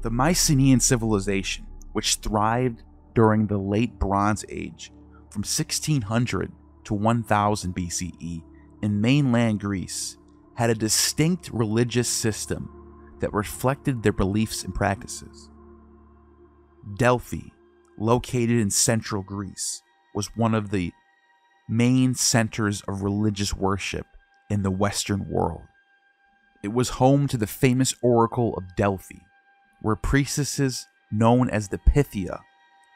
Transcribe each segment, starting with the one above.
The Mycenaean civilization, which thrived during the Late Bronze Age from 1600 to 1000 BCE in mainland Greece, had a distinct religious system that reflected their beliefs and practices. Delphi, located in central Greece, was one of the main centers of religious worship in the Western world. It was home to the famous Oracle of Delphi, where priestesses known as the Pythia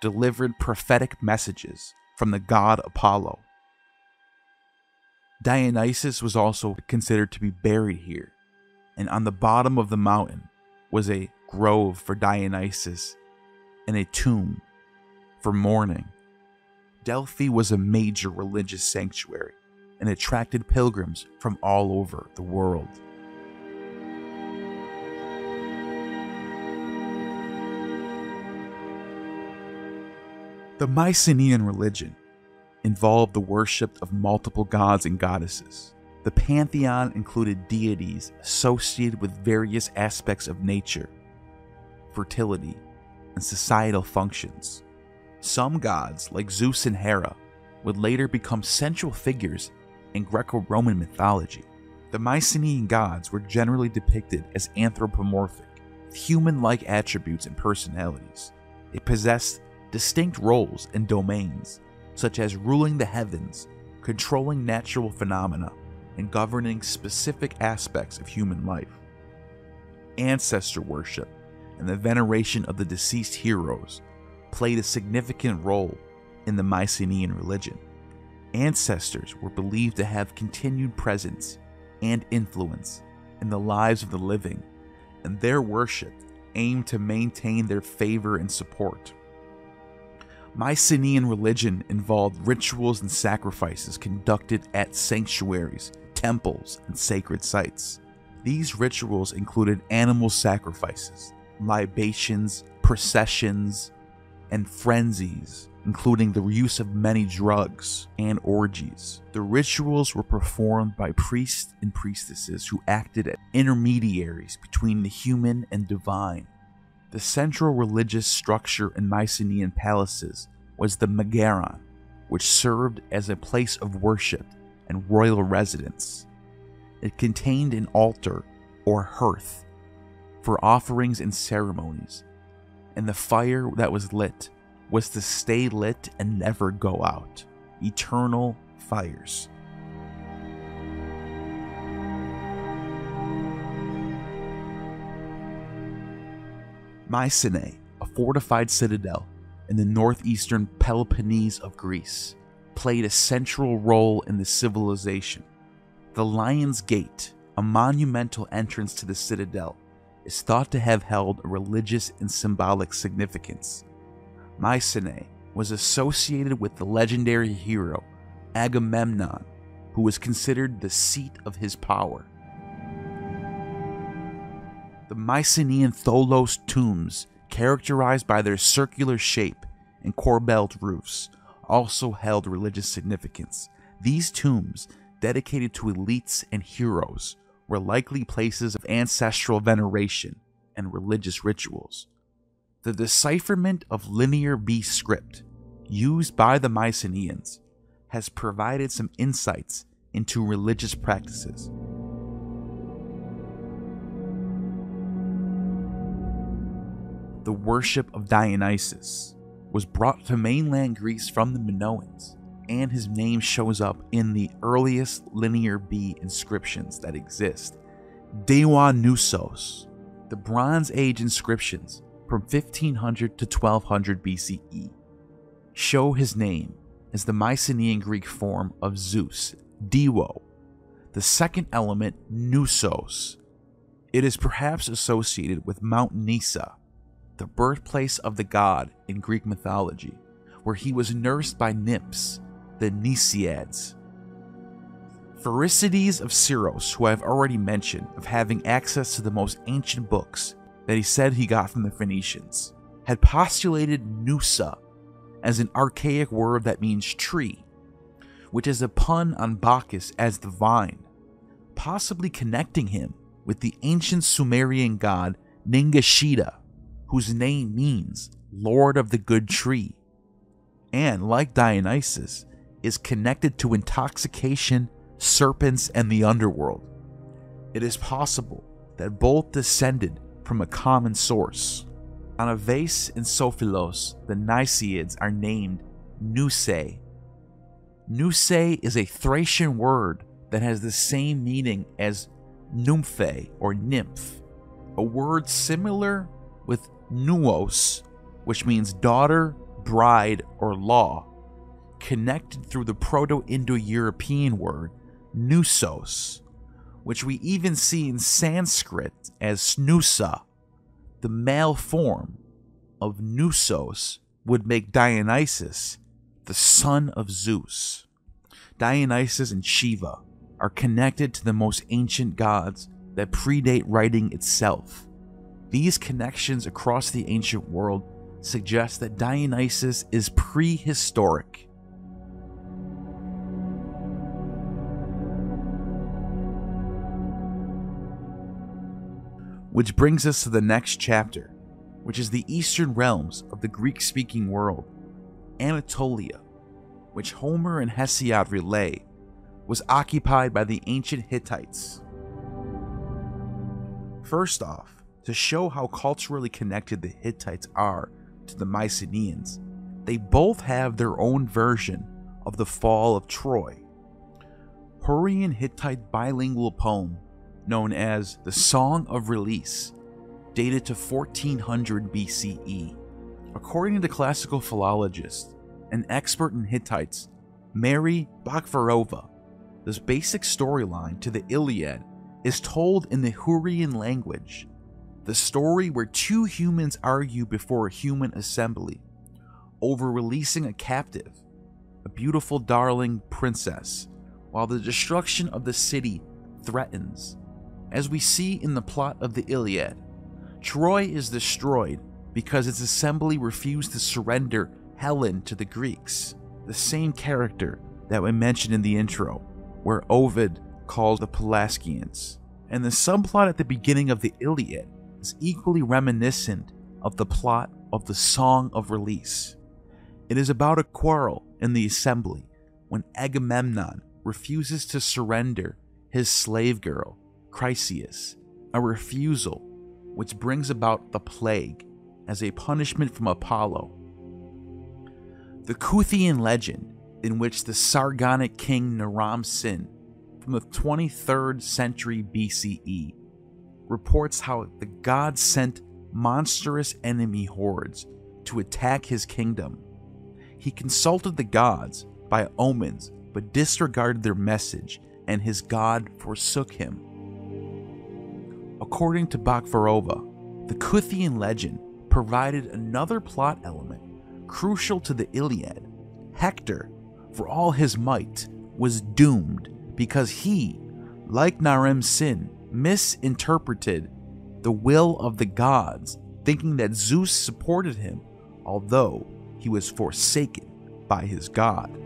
delivered prophetic messages from the god Apollo. Dionysus was also considered to be buried here, and on the bottom of the mountain was a grove for Dionysus and a tomb for mourning. Delphi was a major religious sanctuary and attracted pilgrims from all over the world. The Mycenaean religion involved the worship of multiple gods and goddesses. The pantheon included deities associated with various aspects of nature, fertility, and societal functions. Some gods, like Zeus and Hera, would later become central figures in Greco-Roman mythology. The Mycenaean gods were generally depicted as anthropomorphic, with human-like attributes and personalities. They possessed distinct roles and domains, such as ruling the heavens, controlling natural phenomena, and governing specific aspects of human life. Ancestor worship and the veneration of the deceased heroes played a significant role in the Mycenaean religion. Ancestors were believed to have continued presence and influence in the lives of the living, and their worship aimed to maintain their favor and support. Mycenaean religion involved rituals and sacrifices conducted at sanctuaries, temples, and sacred sites. These rituals included animal sacrifices, libations, processions, and frenzies, including the use of many drugs and orgies. The rituals were performed by priests and priestesses who acted as intermediaries between the human and divine. The central religious structure in Mycenaean palaces was the megaron, which served as a place of worship and royal residence. It contained an altar or hearth for offerings and ceremonies, and the fire that was lit was to stay lit and never go out. Eternal fires. Mycenae, a fortified citadel in the northeastern Peloponnese of Greece, played a central role in the civilization. The Lion's Gate, a monumental entrance to the citadel, is thought to have held a religious and symbolic significance. Mycenae was associated with the legendary hero Agamemnon, who was considered the seat of his power. The Mycenaean Tholos Tombs, characterized by their circular shape and corbelled roofs, also held religious significance. These tombs, dedicated to elites and heroes, were likely places of ancestral veneration and religious rituals. The decipherment of Linear B script, used by the Mycenaeans, has provided some insights into religious practices. The worship of Dionysus was brought to mainland Greece from the Minoans, and his name shows up in the earliest Linear B inscriptions that exist. Dionysos, the Bronze Age inscriptions from 1500 to 1200 BCE, show his name as the Mycenaean Greek form of Zeus, Diwo, the second element, Nusos. It is perhaps associated with Mount Nysa, the birthplace of the god in Greek mythology, where he was nursed by nymphs, the Nysiads. Thucydides of Syros, who I've already mentioned, of having access to the most ancient books that he said he got from the Phoenicians, had postulated Nusa as an archaic word that means tree, which is a pun on Bacchus as the vine, possibly connecting him with the ancient Sumerian god Ningishida, whose name means Lord of the Good Tree, and, like Dionysus, is connected to intoxication, serpents, and the underworld. It is possible that both descended from a common source. On a vase in Sophilos, the Mycenaeans are named Nusei. Nusei is a Thracian word that has the same meaning as nymphe or nymph, a word similar with nuos, which means daughter, bride, or law, connected through the Proto-Indo-European word nusos, which we even see in Sanskrit as snusa. The male form of nusos would make Dionysus the son of Zeus. Dionysus and Shiva are connected to the most ancient gods that predate writing itself. These connections across the ancient world suggest that Dionysus is prehistoric. Which brings us to the next chapter, which is the eastern realms of the Greek-speaking world, Anatolia, which Homer and Hesiod relay, was occupied by the ancient Hittites. First off, to show how culturally connected the Hittites are to the Mycenaeans, they both have their own version of the fall of Troy. Hurrian Hittite bilingual poem known as the Song of Release, dated to 1400 BCE. According to classical philologist and expert in Hittites, Mary Bakhvarova, this basic storyline to the Iliad is told in the Hurrian language, the story where two humans argue before a human assembly over releasing a captive, a beautiful darling princess, while the destruction of the city threatens. As we see in the plot of the Iliad, Troy is destroyed because its assembly refused to surrender Helen to the Greeks, the same character that we mentioned in the intro, where Ovid calls the Pelasgians. And the subplot at the beginning of the Iliad is equally reminiscent of the plot of the Song of Release. It is about a quarrel in the assembly when Agamemnon refuses to surrender his slave girl, Chryseis, a refusal which brings about the plague as a punishment from Apollo. The Kuthian legend, in which the Sargonic king Naram-Sin from the 23rd century BCE reports how the god sent monstrous enemy hordes to attack his kingdom. He consulted the gods by omens but disregarded their message, and his god forsook him. According to Bakhvarova, the Kuthian legend provided another plot element crucial to the Iliad. Hector, for all his might, was doomed because he, like Naram-Sin, misinterpreted the will of the gods, thinking that Zeus supported him, although he was forsaken by his god.